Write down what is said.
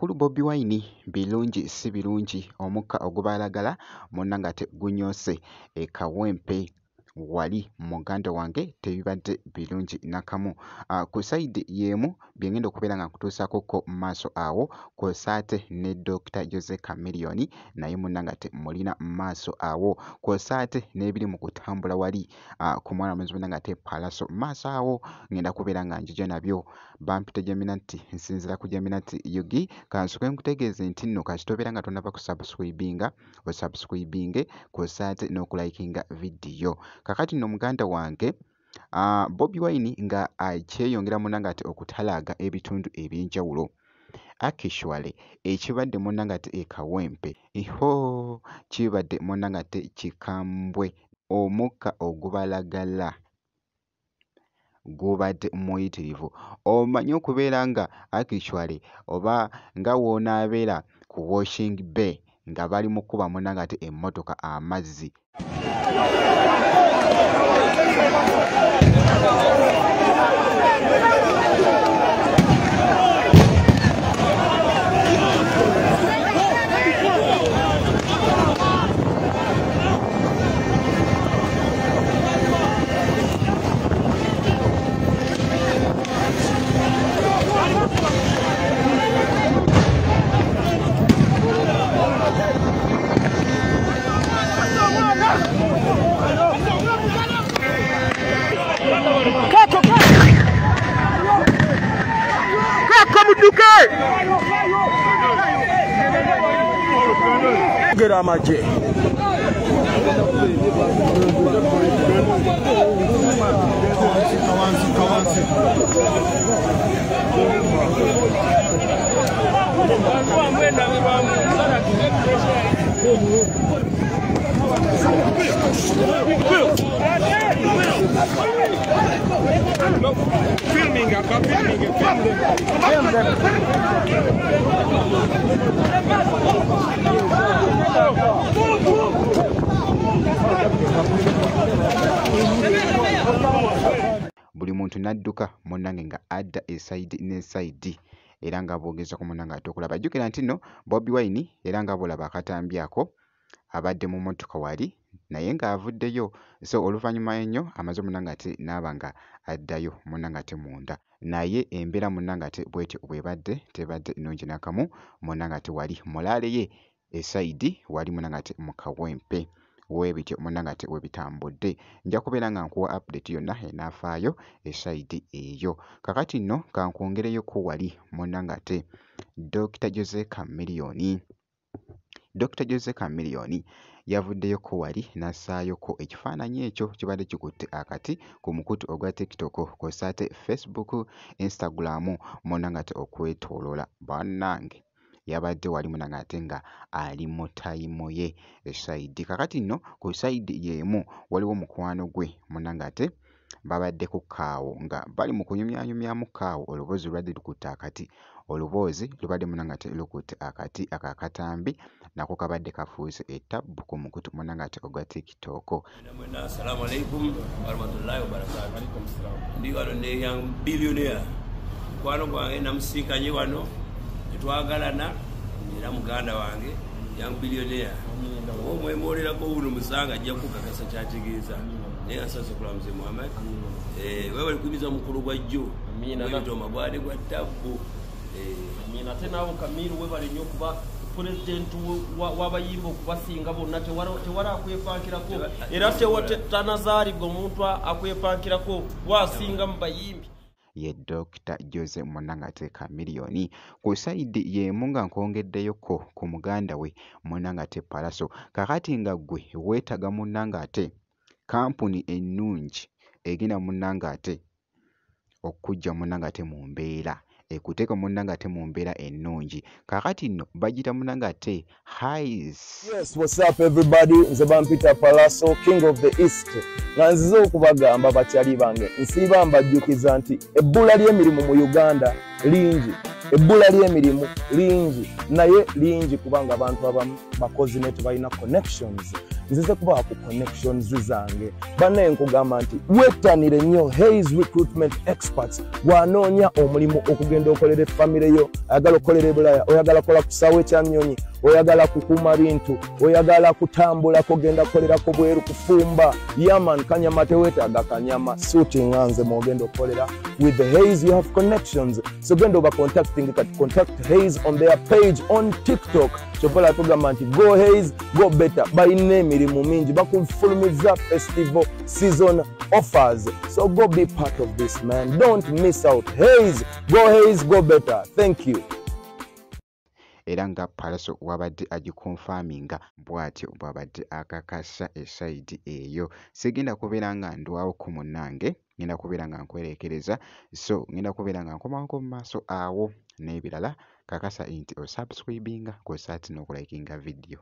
Mukulu Bobi Wine birungi si birungi omukka ogubalagala munnangate gunyose e Kawempe wali muganda wange tebibadde birungi nakamu. Ku side yemu byengenda okubeera nga nkutuusaako ko maaso awo kwosaate ne Dr. Jose Chameleone naye munnangate mulina maaso awo kwosaate n'ebiri mu kutambula wali ku mwana muzi munnangate Palaso maaso awo ngenda kubeera nga njijo nabyo bampita Geminati nsinzira ku Geminati Yugi kansuke nkutegeeze nti nno kasitobeera nga tonava ku subscribinga osubscribinge kwosaate n'okulayikinga vidiyo. Kakati nno muganda wange Bobi Wine nga akyeyongera munnangate okutalaaga ebitundu eby'enjawulo. Actually ekibadde munnangate e Kawempe kibadde munnangate kikambwe omukka ogubalagala gubadde muyitirivu. Omanyi okubeera nga actually oba nga wonaabeera ku washing bay nga bali mu kuba munnangate emmotoka amazzi. Get out my jet. Buli muntu nadduka munnange nga adda esaidi n'esaidi era nga boogeza ku munnange okulaba. Jjukira nti nno Bobi Wine era nga bw'olaba akatambyako abadde mu mmotoka wali naye ng'avuddeyo, so oluvannyuma ennyo amaze munnangate n'aba nga addayo munnangate munda, naye embeera munnangate bw'etyo bw'ebadde tebadde nnungi nakamu. Munnangate wali mulaale ye esaidi wali munnangate mu Kawempe weebityo munnangate we bitambudde. Nja kubeera nga nkuwa update yonna enaafaayo esaidi eyo. Kakati nno kankwongereyoko wali munnangate Dr. Jose Chameleone. Dr. Jose Chameleone yavuddeyoko wali n'assaayoko ekifaananyi ekyo kibadde kikutte akati ku mukutu ogwa TikTok kwosaate Facebook, Instagram munnangate okwetooloola. Bannange yabadde wali munnangate nga ali mu tayimu ye esaidi. Kakati nno ku saidi y'emu waliwo mukwano gwe munnangate babadde ku kaawo nga bali mu kunyumyanyumyamu kaawo, oluboozi lubadde lukutte akati. Oluboozi lubadde munnangate lukutte akati akakatambi nako kabadde kafuuse ettabbu ku mukutu munnangate ogwa TikTok. Assalamu alaikum warahmatullahi wabarakatuh. Ndi wano ne young billionaire mukwano gwange namusinkanye wano netwagalana era muganda wange young billionaire omwemolerako buno musanga ajja kukakasa kyategeeza naye asaze kulamuze Muhammad wewe likubiza mukulu gwa jjo webitoma bwade gwa ttabbu ate nabo Kamiru we bali nnyo kuba pulezidenti w'abayimba okubasinga bonna tewali akwepankirako era tanazaaribwa omuntu akwepankirako wasinga mu bayimbi ye Dr. Jose munnangate Chameleone. Ku saidi y'emu nga nkwongeddeyoko ku muganda we munnangate Palaso. Kakati nga ggwe weetaga munnangate kampuni ennungi egenda munnangate okujja munnangate mu mbeera ekuteeka munnangate mu mbeera ennungi. Kakati nno bagita munnangate highs. Yes, what's up everybody? Nze bampita Palaso, King of the East. Nga nzize okubagamba bakyali bange nsiiba mbajjukiza nti ebbula ly'emirimu mu Uganda lingi. Ebbula ly'emirimu lingi naye lingi kubanga abantu abamu bakozi ne tebalina connections. nzize kuba ku connections zange banaye nkugamba nti wettanire nnyo Hayes Recruitment Experts bw'anoonya omulimu okugenda okolera famire yo oyagala okolera e Bulaya oyagala kola ku ssaawa ekyanyonyi oyagala kukuuma bintu oyagala kutambula kogenda kolerako bweru kufumba yaman kanyama teweetaaga kanyama suuti nga nze mwogenda okolera with the Hayes you have connections so genda oba contacting kati contact Hayes on their page on TikTok kyokola tugamba nti go Hayes go better balina emirimu mingi bakufulumiza festival season offers so go be part of this man don't miss out Hayes go better thank you. Era nga Palaso wabadde agikonfaminga bw'atyo bw'abadde akakasa esayidi eyo sigenda kubeera nga ndwawo ku munnange ngenda kubeera nga nkwerekereza so ngenda kubeera nga nkomako mu maaso awo n'ebirala kakasa nti osubscribinga kw'osaati n'okulayikinga video.